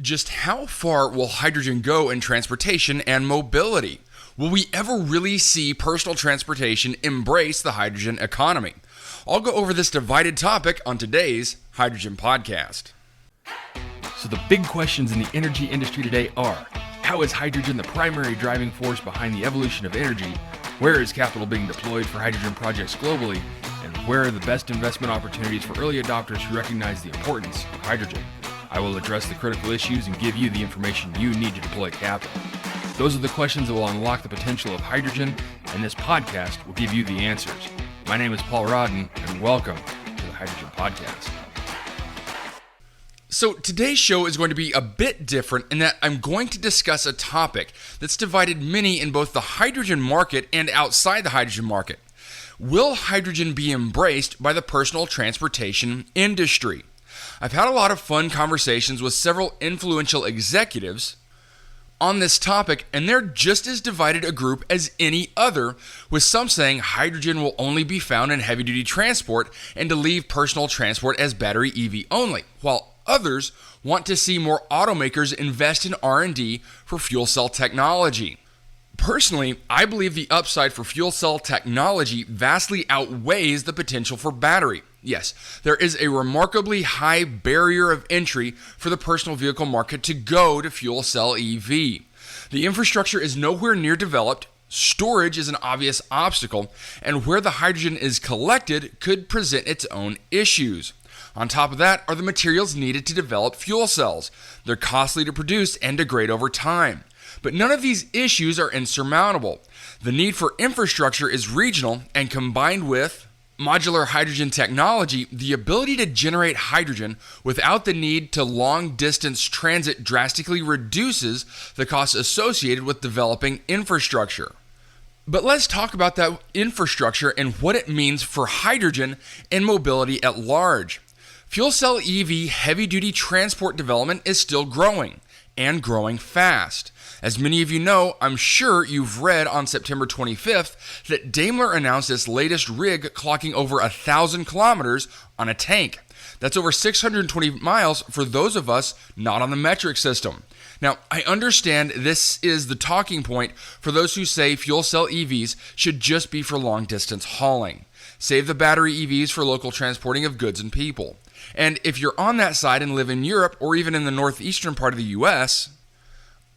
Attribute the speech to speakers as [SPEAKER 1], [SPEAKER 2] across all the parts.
[SPEAKER 1] Just how far will hydrogen go in transportation and mobility? Will we ever really see personal transportation embrace the hydrogen economy? I'll go over this divided topic on today's Hydrogen Podcast.
[SPEAKER 2] So the big questions in the energy industry today are: how is hydrogen the primary driving force behind the evolution of energy? Where is capital being deployed for hydrogen projects globally? And where are the best investment opportunities for early adopters who recognize the importance of hydrogen? I will address the critical issues and give you the information you need to deploy capital. Those are the questions that will unlock the potential of hydrogen, and this podcast will give you the answers. My name is Paul Rodden, and welcome to the Hydrogen Podcast.
[SPEAKER 1] So today's show is going to be a bit different in that I'm going to discuss a topic that's divided many in both the hydrogen market and outside the hydrogen market. Will hydrogen be embraced by the personal transportation industry? I've had a lot of fun conversations with several influential executives on this topic, and they're just as divided a group as any other, with some saying hydrogen will only be found in heavy-duty transport and to leave personal transport as battery EV only, while others want to see more automakers invest in R&D for fuel cell technology. Personally, I believe the upside for fuel cell technology vastly outweighs the potential for battery. Yes, there is a remarkably high barrier of entry for the personal vehicle market to go to fuel cell EV. The infrastructure is nowhere near developed, storage is an obvious obstacle, and where the hydrogen is collected could present its own issues. On top of that are the materials needed to develop fuel cells. They're costly to produce and degrade over time. But none of these issues are insurmountable. The need for infrastructure is regional, and combined with modular hydrogen technology, the ability to generate hydrogen without the need to long-distance transit drastically reduces the costs associated with developing infrastructure. But let's talk about that infrastructure and what it means for hydrogen and mobility at large. Fuel cell EV heavy-duty transport development is still growing, and growing fast. As many of you know, I'm sure you've read on September 25th that Daimler announced its latest rig clocking over 1,000 kilometers on a tank. That's over 620 miles for those of us not on the metric system. Now, I understand this is the talking point for those who say fuel cell EVs should just be for long-distance hauling. Save the battery EVs for local transporting of goods and people. And if you're on that side and live in Europe or even in the northeastern part of the US,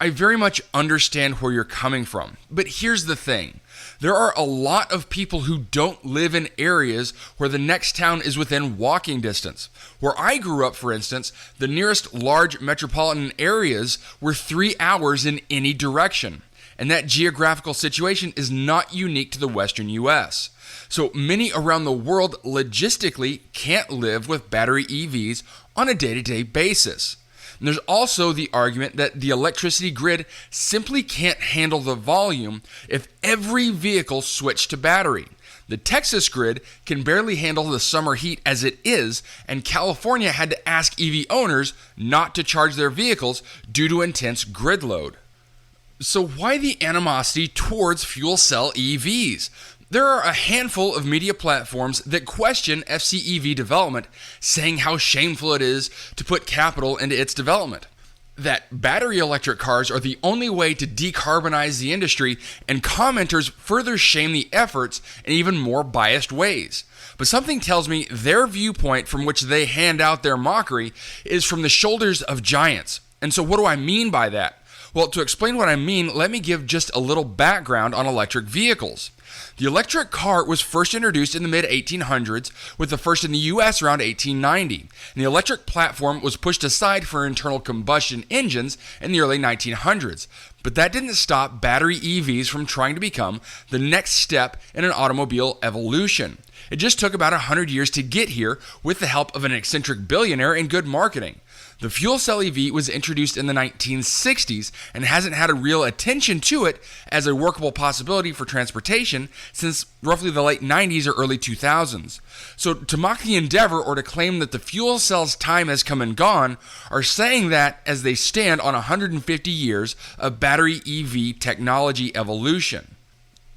[SPEAKER 1] I very much understand where you're coming from. But here's the thing. There are a lot of people who don't live in areas where the next town is within walking distance. Where I grew up, for instance, the nearest large metropolitan areas were 3 hours in any direction. And that geographical situation is not unique to the Western US. So many around the world logistically can't live with battery EVs on a day-to-day basis. And there's also the argument that the electricity grid simply can't handle the volume if every vehicle switched to battery. The Texas grid can barely handle the summer heat as it is, and California had to ask EV owners not to charge their vehicles due to intense grid load. So why the animosity towards fuel cell EVs? There are a handful of media platforms that question FCEV development, saying how shameful it is to put capital into its development, that battery electric cars are the only way to decarbonize the industry, and commenters further shame the efforts in even more biased ways. But something tells me their viewpoint from which they hand out their mockery is from the shoulders of giants. And so what do I mean by that? Well, to explain what I mean, let me give just a little background on electric vehicles. The electric car was first introduced in the mid-1800s, with the first in the U.S. around 1890. And the electric platform was pushed aside for internal combustion engines in the early 1900s. But that didn't stop battery EVs from trying to become the next step in an automobile evolution. It just took about 100 years to get here with the help of an eccentric billionaire and good marketing. The fuel cell EV was introduced in the 1960s and hasn't had a real attention to it as a workable possibility for transportation since roughly the late 90s or early 2000s. So to mock the endeavor or to claim that the fuel cell's time has come and gone are saying that as they stand on 150 years of battery EV technology evolution.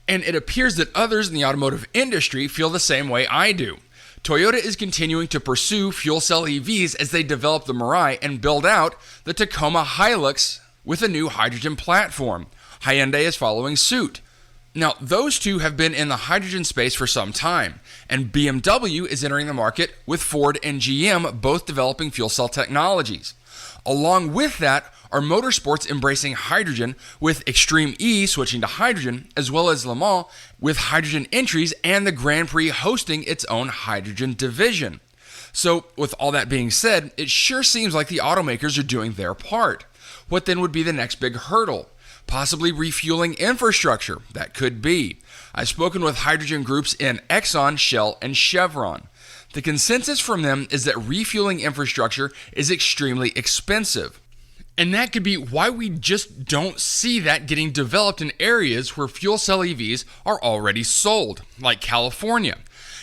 [SPEAKER 1] And it appears that others in the automotive industry feel the same way I do. Toyota is continuing to pursue fuel cell EVs as they develop the Mirai and build out the Tacoma Hilux with a new hydrogen platform. Hyundai is following suit. Now, those two have been in the hydrogen space for some time, and BMW is entering the market with Ford and GM both developing fuel cell technologies. Along with that are motorsports embracing hydrogen, with Extreme E switching to hydrogen, as well as Le Mans with hydrogen entries and the Grand Prix hosting its own hydrogen division. So, with all that being said, it sure seems like the automakers are doing their part. What then would be the next big hurdle? Possibly refueling infrastructure. That could be. I've spoken with hydrogen groups in Exxon, Shell, and Chevron. The consensus from them is that refueling infrastructure is extremely expensive. And that could be why we just don't see that getting developed in areas where fuel cell EVs are already sold, like California.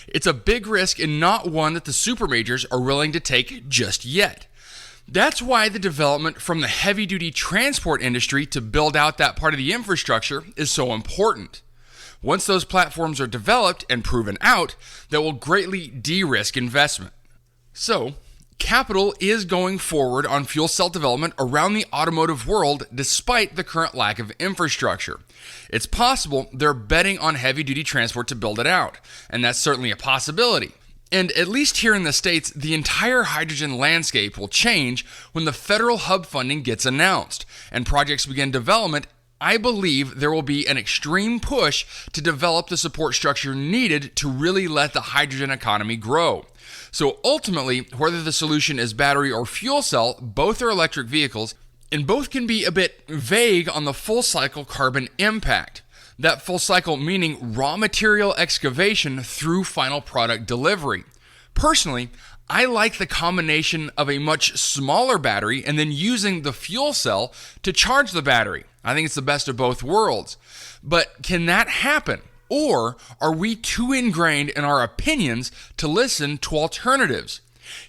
[SPEAKER 1] It's a big risk and not one that the super majors are willing to take just yet. That's why the development from the heavy-duty transport industry to build out that part of the infrastructure is so important. Once those platforms are developed and proven out, that will greatly de-risk investment. So, capital is going forward on fuel cell development around the automotive world despite the current lack of infrastructure. It's possible they're betting on heavy-duty transport to build it out, and that's certainly a possibility. And at least here in the States, the entire hydrogen landscape will change when the federal hub funding gets announced and projects begin development. I believe there will be an extreme push to develop the support structure needed to really let the hydrogen economy grow. So ultimately, whether the solution is battery or fuel cell, both are electric vehicles, and both can be a bit vague on the full cycle carbon impact. That full cycle meaning raw material excavation through final product delivery. Personally, I like the combination of a much smaller battery and then using the fuel cell to charge the battery. I think it's the best of both worlds. But can that happen? Or are we too ingrained in our opinions to listen to alternatives?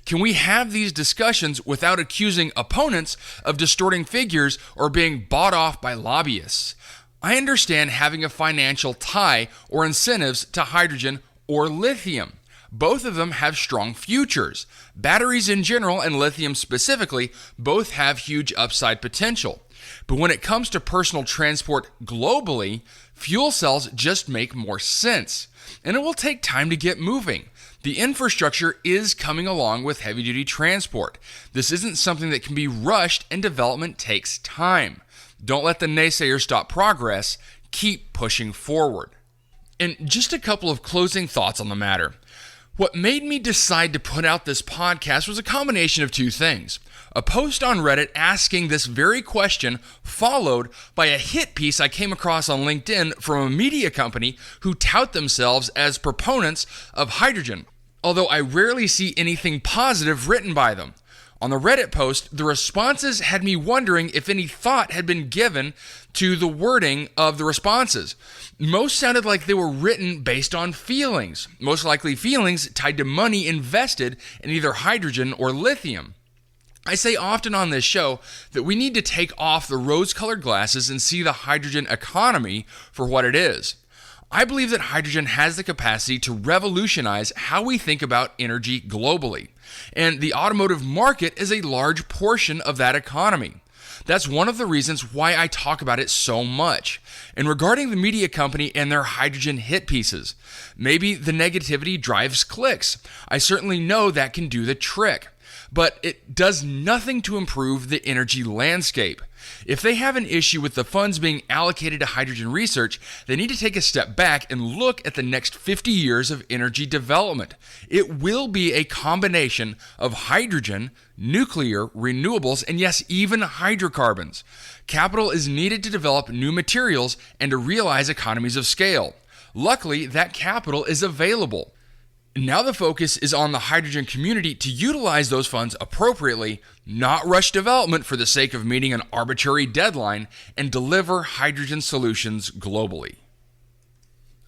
[SPEAKER 1] Can we have these discussions without accusing opponents of distorting figures or being bought off by lobbyists? I understand having a financial tie or incentives to hydrogen or lithium. Both of them have strong futures. Batteries in general and lithium specifically both have huge upside potential. But when it comes to personal transport globally, fuel cells just make more sense. And it will take time to get moving. The infrastructure is coming along with heavy-duty transport. This isn't something that can be rushed, and development takes time. Don't let the naysayers stop progress. Keep pushing forward. And just a couple of closing thoughts on the matter. What made me decide to put out this podcast was a combination of two things. A post on Reddit asking this very question, followed by a hit piece I came across on LinkedIn from a media company who tout themselves as proponents of hydrogen, although I rarely see anything positive written by them. On the Reddit post, the responses had me wondering if any thought had been given to the wording of the responses. Most sounded like they were written based on feelings, most likely feelings tied to money invested in either hydrogen or lithium. I say often on this show that we need to take off the rose-colored glasses and see the hydrogen economy for what it is. I believe that hydrogen has the capacity to revolutionize how we think about energy globally, and the automotive market is a large portion of that economy. That's one of the reasons why I talk about it so much. And regarding the media company and their hydrogen hit pieces, maybe the negativity drives clicks. I certainly know that can do the trick, but it does nothing to improve the energy landscape. If they have an issue with the funds being allocated to hydrogen research, they need to take a step back and look at the next 50 years of energy development. It will be a combination of hydrogen, nuclear, renewables, and yes, even hydrocarbons. Capital is needed to develop new materials and to realize economies of scale. Luckily, that capital is available. Now the focus is on the hydrogen community to utilize those funds appropriately, not rush development for the sake of meeting an arbitrary deadline, and deliver hydrogen solutions globally.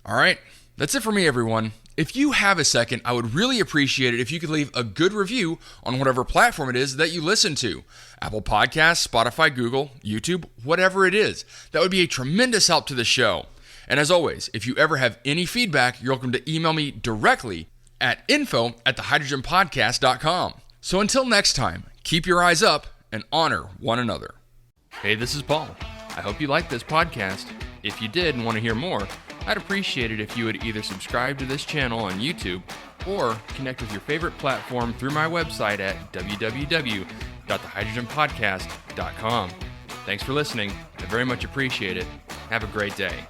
[SPEAKER 1] All right, that's it for me, everyone. If you have a second, I would really appreciate it if you could leave a good review on whatever platform it is that you listen to. Apple Podcasts, Spotify, Google, YouTube, whatever it is. That would be a tremendous help to the show. And as always, if you ever have any feedback, you're welcome to email me directly at info@thehydrogenpodcast.com. So until next time, keep your eyes up and honor one another.
[SPEAKER 2] Hey, this is Paul. I hope you liked this podcast. If you did and want to hear more, I'd appreciate it if you would either subscribe to this channel on YouTube or connect with your favorite platform through my website at www.thehydrogenpodcast.com. Thanks for listening. I very much appreciate it. Have a great day.